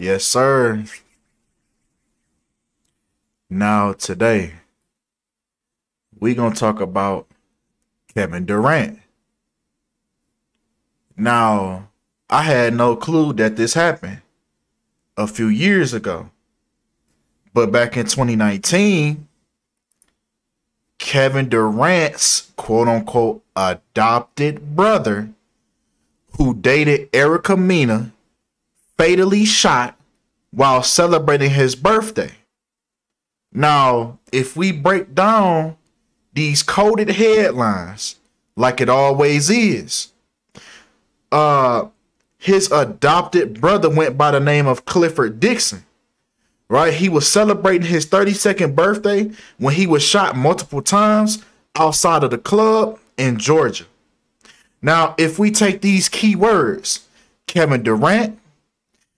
Yes, sir. Now, today, we going to talk about Kevin Durant. Now, I had no clue that this happened a few years ago. But back in 2019, Kevin Durant's quote unquote adopted brother, who dated Erica Mena, fatally shot while celebrating his birthday. Now, if we break down these coded headlines, like it always is, his adopted brother went by the name of Clifford Dixon. Right? He was celebrating his 32nd birthday when he was shot multiple times outside of the club in Georgia. Now, if we take these key words, Kevin Durant,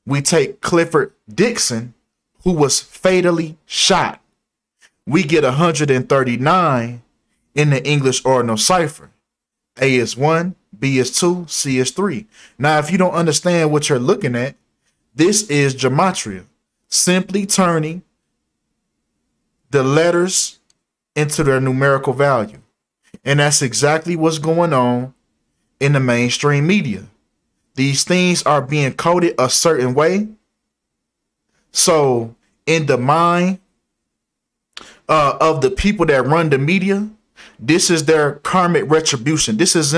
we take Clifford Dixon, who was fatally shot, we get 139 in the English ordinal cipher. A is 1, B is 2, C is 3. Now, if you don't understand what you're looking at, this is Gematria. Simply turning the letters into their numerical value. And that's exactly what's going on in the mainstream media. These things are being coded a certain way. So in the mind of the people that run the media, this is their karmic retribution. This is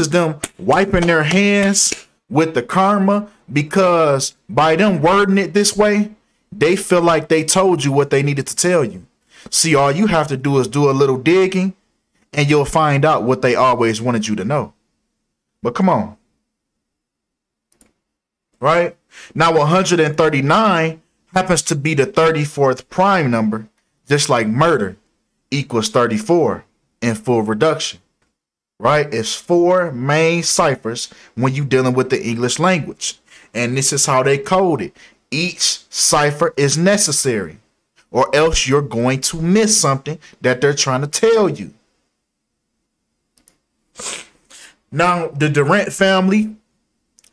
them wiping their hands with the karma, because by them wording it this way, they feel like they told you what they needed to tell you. See, all you have to do is do a little digging and you'll find out what they always wanted you to know. But come on. Right? Now, 139 happens to be the 34th prime number, just like murder equals 34 in full reduction. Right? It's 4 main ciphers when you're dealing with the English language. And this is how they code it. Each cipher is necessary, or else you're going to miss something that they're trying to tell you. Now, the Durant family,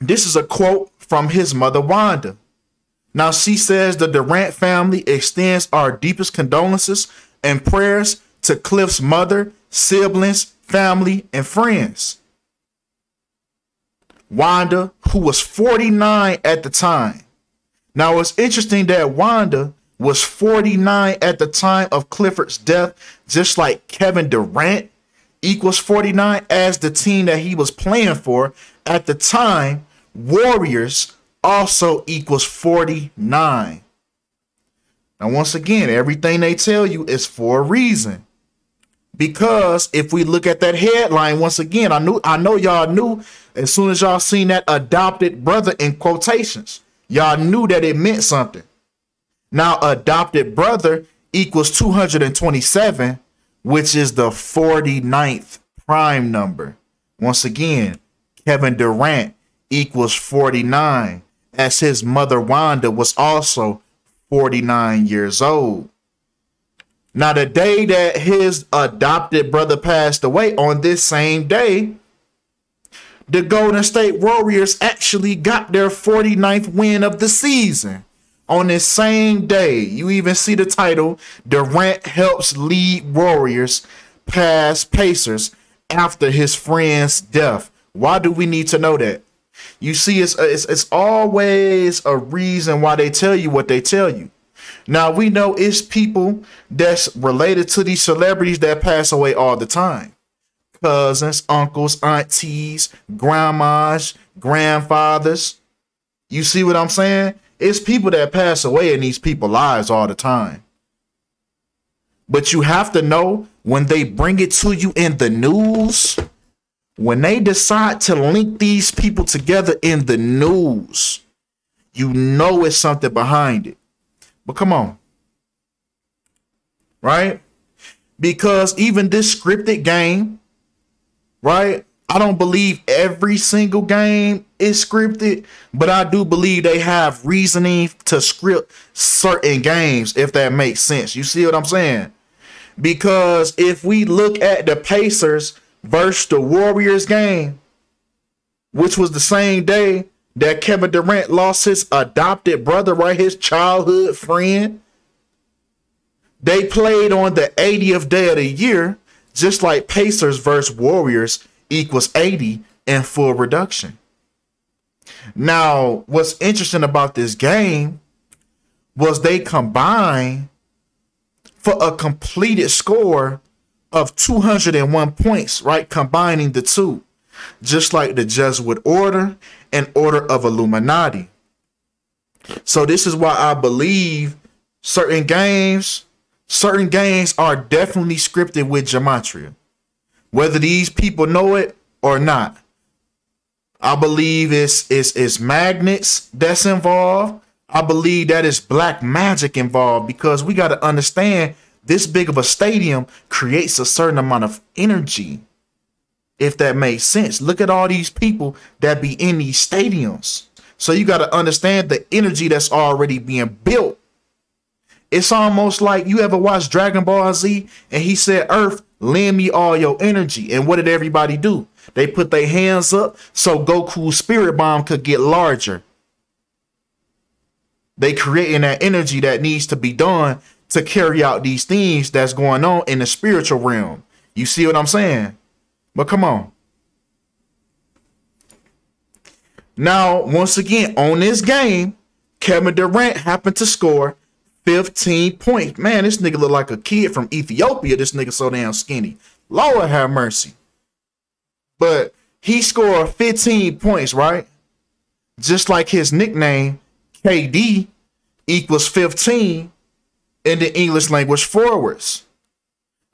this is a quote from his mother, Wanda. Now, she says the Durant family extends our deepest condolences and prayers to Cliff's mother, siblings, family, and friends. Wanda, who was 49 at the time. Now, it's interesting that Wanda was 49 at the time of Clifford's death, just like Kevin Durant equals 49 as the team that he was playing for at the time. Warriors also equals 49. Now, once again, everything they tell you is for a reason. Because if we look at that headline, once again, I know y'all knew as soon as y'all seen that adopted brother in quotations, y'all knew that it meant something. Now, adopted brother equals 227, which is the 49th prime number. Once again, Kevin Durant equals 49, as his mother Wanda was also 49 years old. Now, the day that his adopted brother passed away, on this same day, the Golden State Warriors actually got their 49th win of the season. On this same day, you even see the title, Durant helps lead Warriors past Pacers after his friend's death. Why do we need to know that? You see, it's always a reason why they tell you what they tell you. Now, we know it's people that's related to these celebrities that pass away all the time. Cousins, uncles, aunties, grandmas, grandfathers. You see what I'm saying? It's people that pass away in these people's lives all the time. But you have to know, when they bring it to you in the news, when they decide to link these people together in the news, you know it's something behind it. But come on. Right? Because even this scripted game, right? I don't believe every single game is scripted, but I do believe they have reasoning to script certain games, if that makes sense. You see what I'm saying? Because if we look at the Pacers versus the Warriors game, which was the same day that Kevin Durant lost his adopted brother, right? His childhood friend. They played on the 80th day of the year, just like Pacers versus Warriors equals 80 in full reduction. Now, what's interesting about this game was they combined for a completed score of 201 points, right? Combining the two, just like the Jesuit order and order of Illuminati. So this is why I believe certain games are definitely scripted with Gematria, whether these people know it or not. I believe it's magnets that's involved. I believe that is black magic involved, because we got to understand this big of a stadium creates a certain amount of energy, if that makes sense. Look at all these people that be in these stadiums. So you got to understand the energy that's already being built. It's almost like, you ever watch Dragon Ball Z and he said, Earth, lend me all your energy. And what did everybody do? They put their hands up so Goku's spirit bomb could get larger. They creating that energy that needs to be done to carry out these things that's going on in the spiritual realm. You see what I'm saying? But come on. Now, once again, on this game, Kevin Durant happened to score 15 points. Man, this nigga look like a kid from Ethiopia. This nigga so damn skinny. Lord have mercy. But he scored 15 points, right? Just like his nickname, KD, equals 15 in the English language forwards.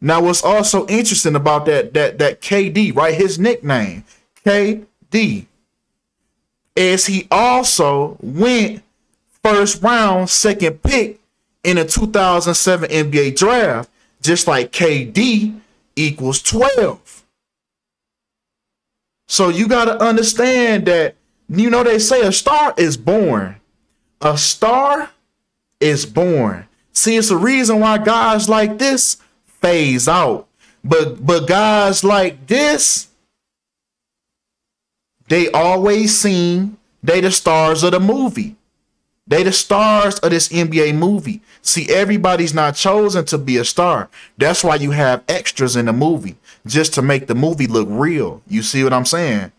Now, what's also interesting about that KD, right? His nickname, KD, is he also went first round, second pick in the 2007 NBA draft, just like KD equals 12. So you got to understand that, you know, they say a star is born. A star is born. See, it's the reason why guys like this phase out. But guys like this, they always seem they the stars of the movie. They the stars of this NBA movie. See, everybody's not chosen to be a star. That's why you have extras in the movie, just to make the movie look real. You see what I'm saying?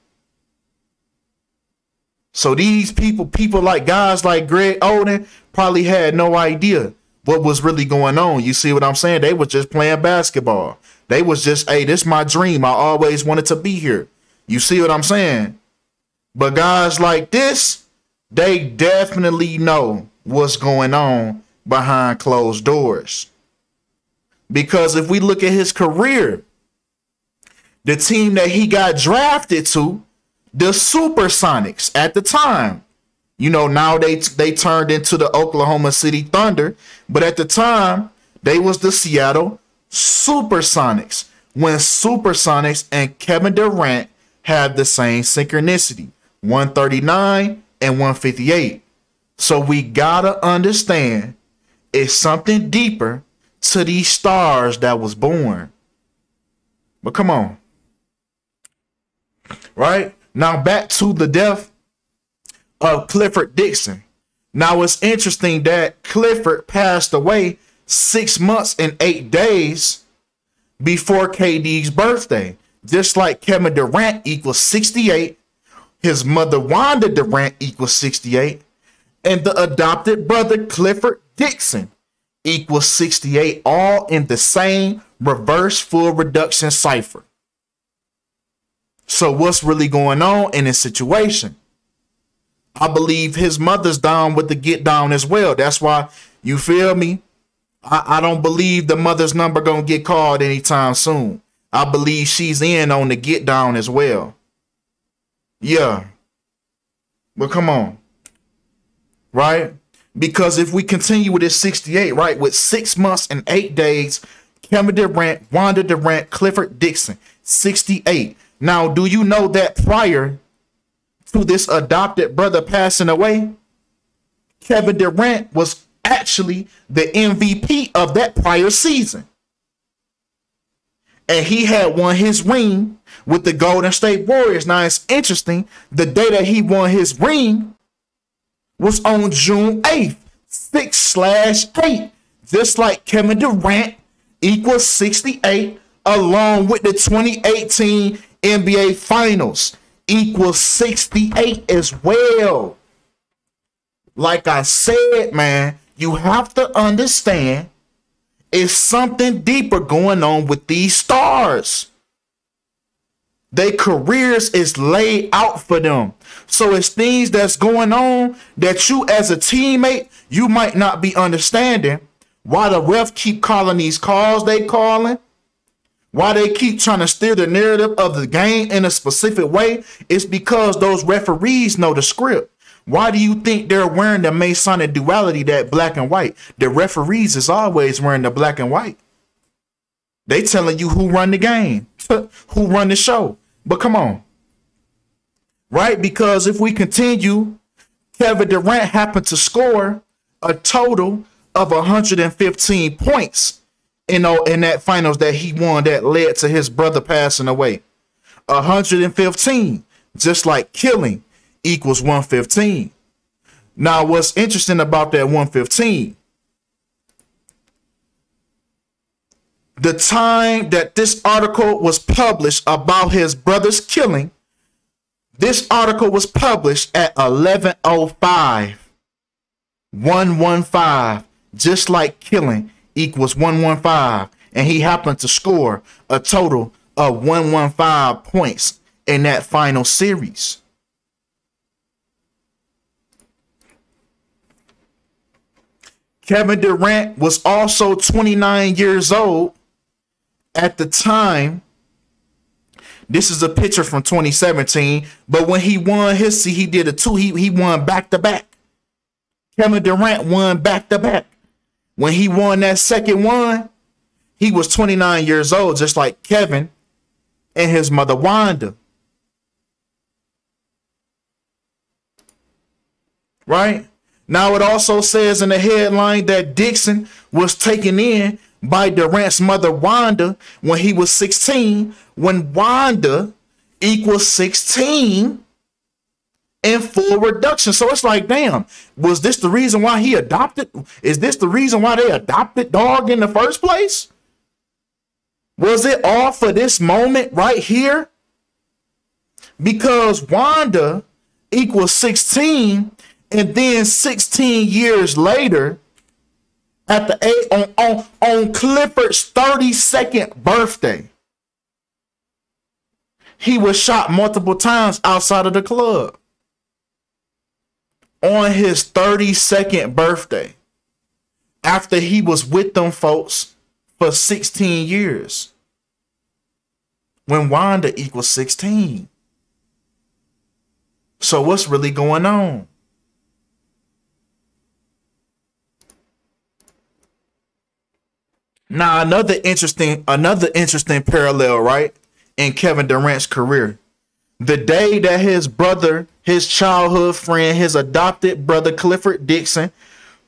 So these people like guys like Greg Oden probably had no idea what was really going on. You see what I'm saying? They was just playing basketball. They was just, hey, this is my dream. I always wanted to be here. You see what I'm saying? But guys like this, they definitely know what's going on behind closed doors. Because if we look at his career, the team that he got drafted to, the Supersonics at the time, you know, now they turned into the Oklahoma City Thunder, but at the time they was the Seattle Supersonics, when Supersonics and Kevin Durant had the same synchronicity, 139 and 158. So we gotta understand it's something deeper to these stars that was born. But come on. Right? Now back to the death of Clifford Dixon. Now it's interesting that Clifford passed away 6 months and 8 days before KD's birthday. Just like Kevin Durant equals 68, his mother Wanda Durant equals 68, and the adopted brother Clifford Dixon equals 68, all in the same reverse full reduction cipher. So what's really going on in this situation? I believe his mother's down with the get down as well. That's why, you feel me? I don't believe the mother's number gonna get called anytime soon. I believe she's in on the get down as well. Yeah. But come on. Right? Because if we continue with this 68, right, with 6 months and 8 days, Kevin Durant, Wanda Durant, Clifford Dixon, 68. Now, do you know that prior to this adopted brother passing away, Kevin Durant was actually the MVP of that prior season? And he had won his ring with the Golden State Warriors. Now it's interesting. The day that he won his ring was on June 8th, 6/8. Just like Kevin Durant equals 68, along with the 2018 NBA Finals equals 68 as well. Like I said, man, you have to understand it's something deeper going on with these stars. Their careers is laid out for them. So it's things that's going on that you as a teammate, you might not be understanding. Why the ref keep calling these calls they calling. Why they keep trying to steer the narrative of the game in a specific way. It's because those referees know the script. Why do you think they're wearing the Masonic duality, that black and white? The referees is always wearing the black and white. They telling you who run the game, who run the show. But come on. Right? Because if we continue, Kevin Durant happened to score a total of 115 points in that finals that he won that led to his brother passing away. 115, just like killing equals 115. Now, what's interesting about that 115, the time that this article was published about his brother's killing, this article was published at 11:05. 115, just like killing equals 115. And he happened to score a total of 115 points in that final series. Kevin Durant was also 29 years old at the time. This is a picture from 2017, but when he won his, he did a two. He won back-to-back. Kevin Durant won back-to-back. When he won that second one, he was 29 years old, just like Kevin and his mother Wanda. Right? Now it also says in the headline that Dixon was taken in by Durant's mother Wanda when he was 16, when Wanda equals 16 in full reduction. So it's like, damn, was this the reason why he adopted? Is this the reason why they adopted dog in the first place? Was it all for this moment right here? Because Wanda equals 16, and then 16 years later, at the on Clifford's 32nd birthday, he was shot multiple times outside of the club. On his 32nd birthday, after he was with them folks for 16 years, when Wanda equals 16. So what's really going on? Now, another interesting parallel, right, in Kevin Durant's career. The day that his brother, his childhood friend, his adopted brother, Clifford Dixon,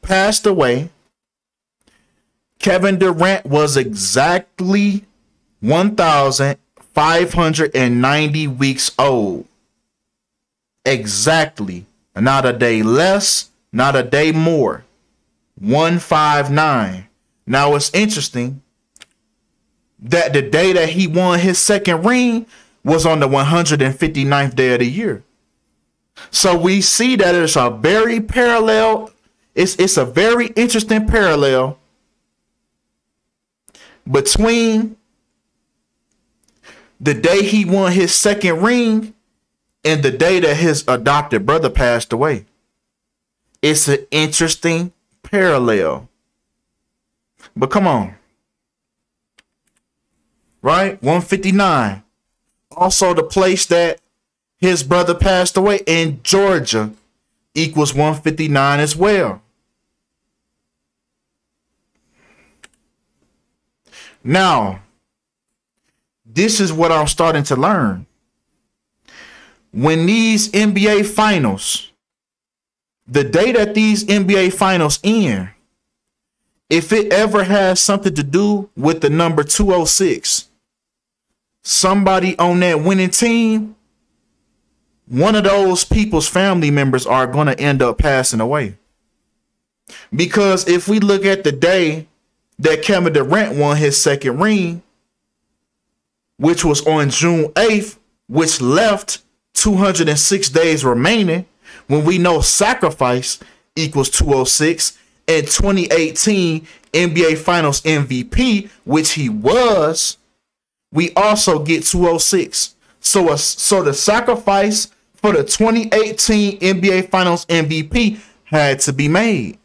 passed away, Kevin Durant was exactly 1,590 weeks old. Exactly. Not a day less, not a day more. 159. Now, it's interesting that the day that he won his second ring was on the 159th day of the year. So we see that it's a very parallel. It's a very interesting parallel between the day he won his second ring and the day that his adopted brother passed away. It's an interesting parallel. But come on. Right? 159. Also the place that his brother passed away in Georgia equals 159 as well. Now, this is what I'm starting to learn. When these NBA finals, the day that these NBA finals end, if it ever has something to do with the number 206, somebody on that winning team, one of those people's family members are going to end up passing away. Because if we look at the day that Kevin Durant won his second ring, which was on June 8th, which left 206 days remaining, when we know sacrifice equals 206, and 2018 NBA Finals MVP, which he was, we also get 206. So the sacrifice for the 2018 NBA Finals MVP had to be made.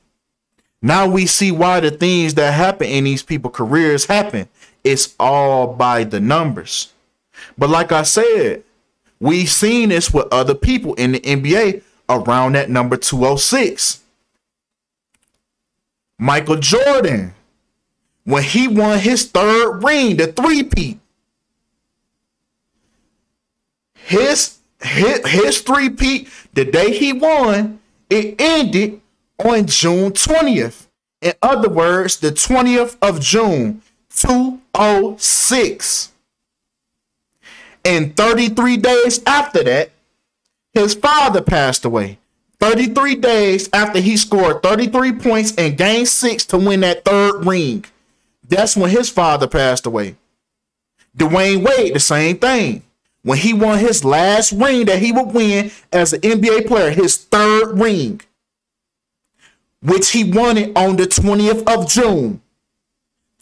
Now we see why the things that happen in these people's careers happen. It's all by the numbers. But like I said, we've seen this with other people in the NBA around that number 206. Michael Jordan, when he won his third ring, the three-peat, his three-peat, the day he won, it ended on June 20th. In other words, the 20th of June, 206. And 33 days after that, his father passed away. 33 days after he scored 33 points in Game 6 to win that third ring. That's when his father passed away. Dwayne Wade, the same thing. When he won his last ring that he would win as an NBA player, his third ring, which he won it on the 20th of June,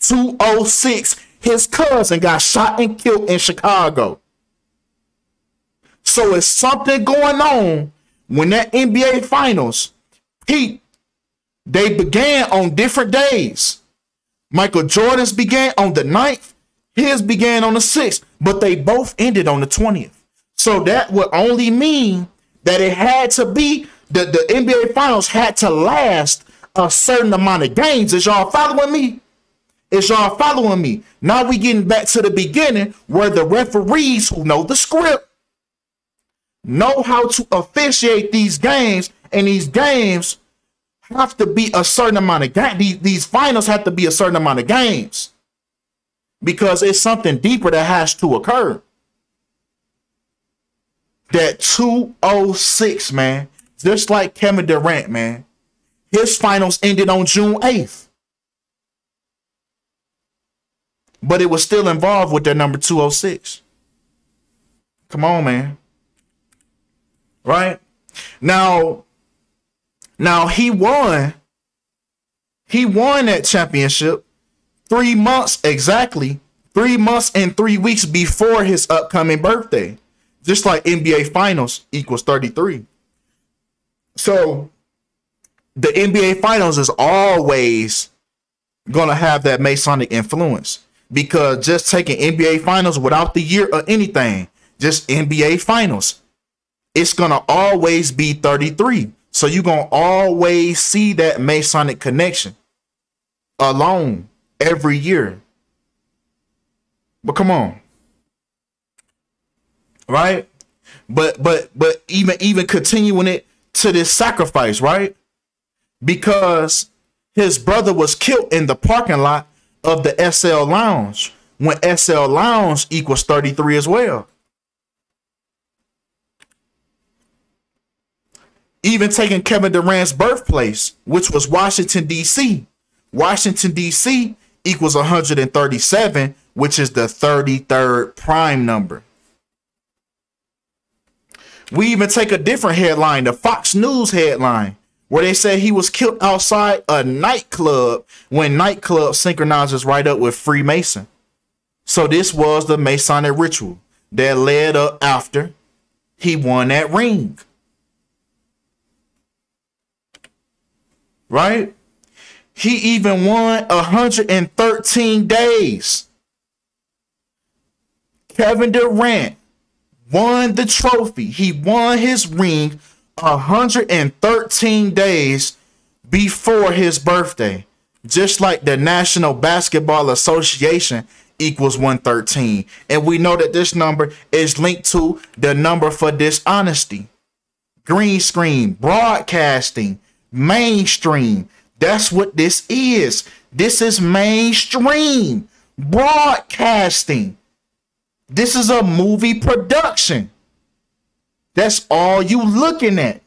206, his cousin got shot and killed in Chicago. So it's something going on when that NBA Finals peaked. They began on different days. Michael Jordan's began on the 9th. His began on the 6th. But they both ended on the 20th. So that would only mean that it had to be, the NBA Finals had to last a certain amount of games. Is y'all following me? Is y'all following me? Now we getting back to the beginning where the referees who know the script know how to officiate these games, and these games have to be a certain amount of games. These finals have to be a certain amount of games because it's something deeper that has to occur. That 206, man, just like Kevin Durant, man, his finals ended on June 8th. But it was still involved with that number 206. Come on, man. Right? Now he won that championship 3 months, exactly 3 months and 3 weeks before his upcoming birthday. Just like NBA Finals equals 33. So the NBA Finals is always going to have that Masonic influence, because just taking NBA Finals without the year or anything, just NBA Finals, it's going to always be 33. So you're going to always see that Masonic connection alone every year. But come on. Right? But even continuing it to this sacrifice, right? Because his brother was killed in the parking lot of the SL Lounge, when SL Lounge equals 33 as well. Even taking Kevin Durant's birthplace, which was Washington, D.C. Washington, D.C. equals 137, which is the 33rd prime number. We even take a different headline, the Fox News headline, where they say he was killed outside a nightclub, when nightclub synchronizes right up with Freemason. So this was the Masonic ritual that led up after he won that ring. Right? He even won 113 days. Kevin Durant won the trophy. He won his ring 113 days before his birthday. Just like the National Basketball Association equals 113. And we know that this number is linked to the number for dishonesty. Green screen, broadcasting, mainstream. That's what this is. This is mainstream broadcasting. This is a movie production. That's all you looking at.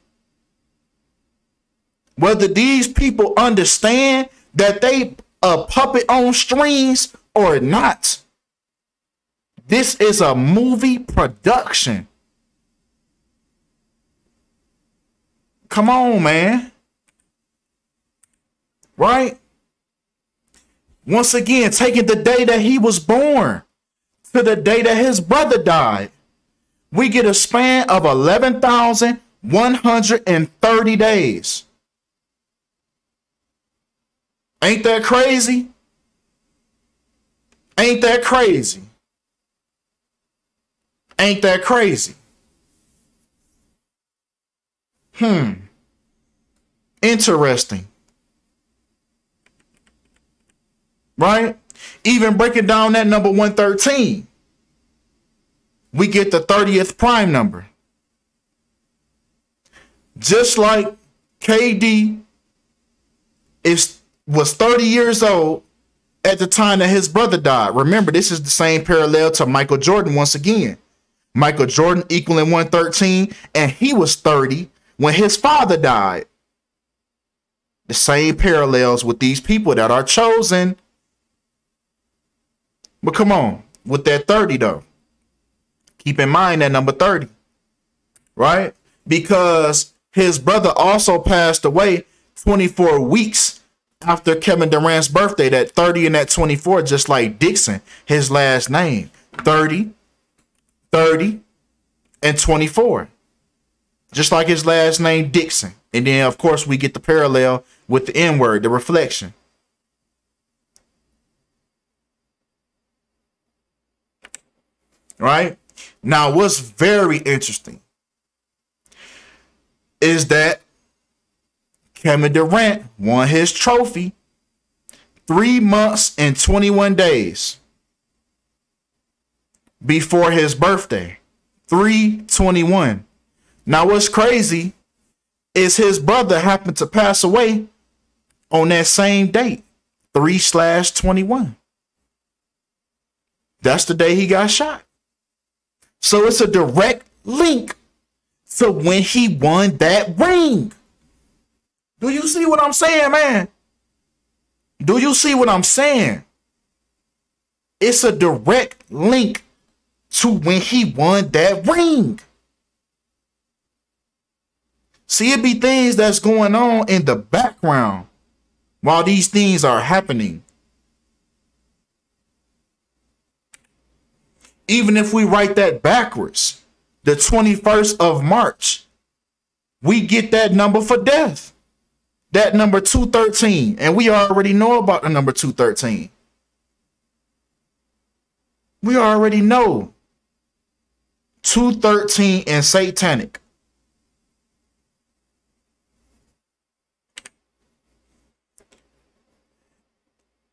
Whether these people understand that they a puppet on strings or not, this is a movie production. Come on, man. Right? Once again, taking the day that he was born to the day that his brother died, we get a span of 11,130 days. Ain't that crazy? Ain't that crazy? Ain't that crazy? Interesting. Right? Even breaking down that number 113, we get the 30th prime number. Just like KD was 30 years old at the time that his brother died. Remember, this is the same parallel to Michael Jordan once again. Michael Jordan equaling 113, and he was 30 when his father died. The same parallels with these people that are chosen. But come on, with that 30 though, keep in mind that number 30, right? Because his brother also passed away 24 weeks after Kevin Durant's birthday. That 30 and that 24, just like Dixon, his last name, 30, 30, and 24. Just like his last name, Dixon. And then, of course, we get the parallel with the N-word, the reflection. Right? Now, what's very interesting is that Kevin Durant won his trophy 3 months and 21 days before his birthday. 3/21. Now, what's crazy is his brother happened to pass away on that same date, 3/21. That's the day he got shot. So it's a direct link to when he won that ring. Do you see what I'm saying, man? Do you see what I'm saying? It's a direct link to when he won that ring. See, it be things that's going on in the background while these things are happening. Even if we write that backwards, the 21st of March, we get that number for death. That number 213. And we already know about the number 213. We already know 213 and satanic.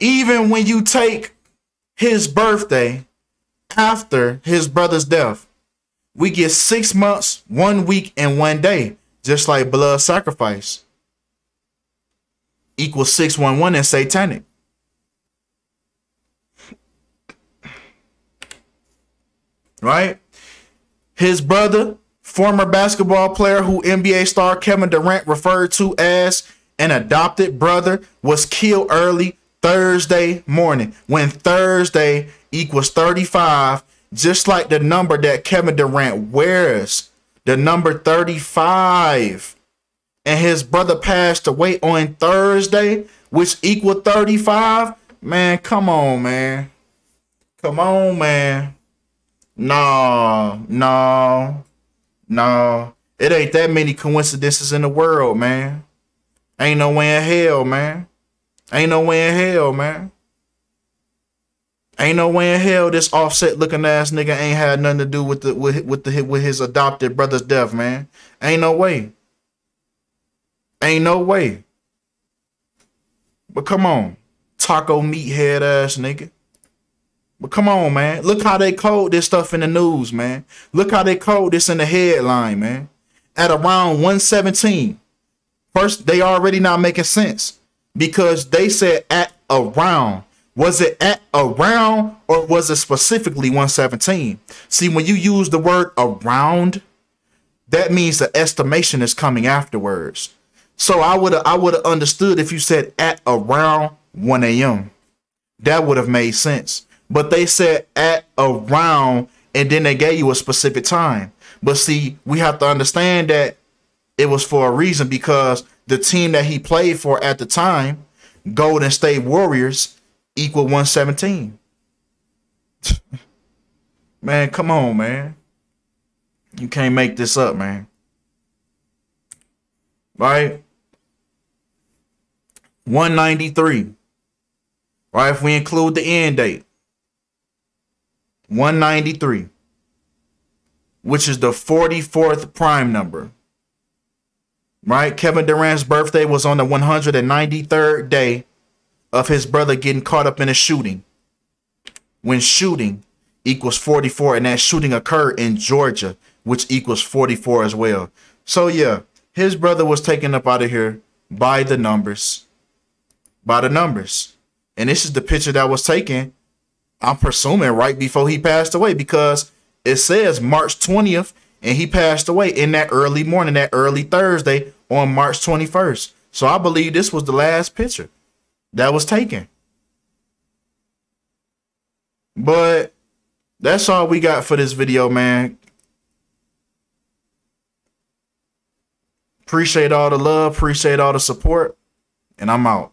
Even when you take his birthday after his brother's death, we get 6 months, 1 week, and 1 day, just like blood sacrifice equals 611 and satanic. Right? His brother, former basketball player who NBA star Kevin Durant referred to as an adopted brother, was killed early Thursday morning, when Thursday equals 35, just like the number that Kevin Durant wears, the number 35. And his brother passed away on Thursday, which equaled 35. Man, come on, man. Come on, man. No. It ain't that many coincidences in the world, man. Ain't no way in hell, man. Ain't no way in hell, man. Ain't no way in hell this Offset looking ass nigga ain't had nothing to do with his adopted brother's death, man. Ain't no way. Ain't no way. But come on, taco meathead ass nigga. But come on, man. Look how they code this stuff in the news, man. Look how they code this in the headline, man. At around 117. First, they already not making sense, because they said at around Was it at around or was it specifically 117? See, when you use the word around, that means the estimation is coming afterwards. So I would have understood if you said at around 1 a.m. That would have made sense. But they said at around and then they gave you a specific time. But see, we have to understand that it was for a reason, because the team that he played for at the time, Golden State Warriors, equal 117. Man, come on, man. You can't make this up, man. Right? 193. Right? If we include the end date. 193. Which is the 44th prime number. Right? Kevin Durant's birthday was on the 193rd day of his brother getting caught up in a shooting. When shooting equals 44, and that shooting occurred in Georgia, which equals 44 as well. So yeah, his brother was taken up out of here by the numbers. By the numbers. And this is the picture that was taken, I'm presuming, right before he passed away, because it says March 20th, and he passed away in that early morning, that early Thursday on March 21st. So I believe this was the last picture that was taken. But that's all we got for this video, man. Appreciate all the love, appreciate all the support, and I'm out.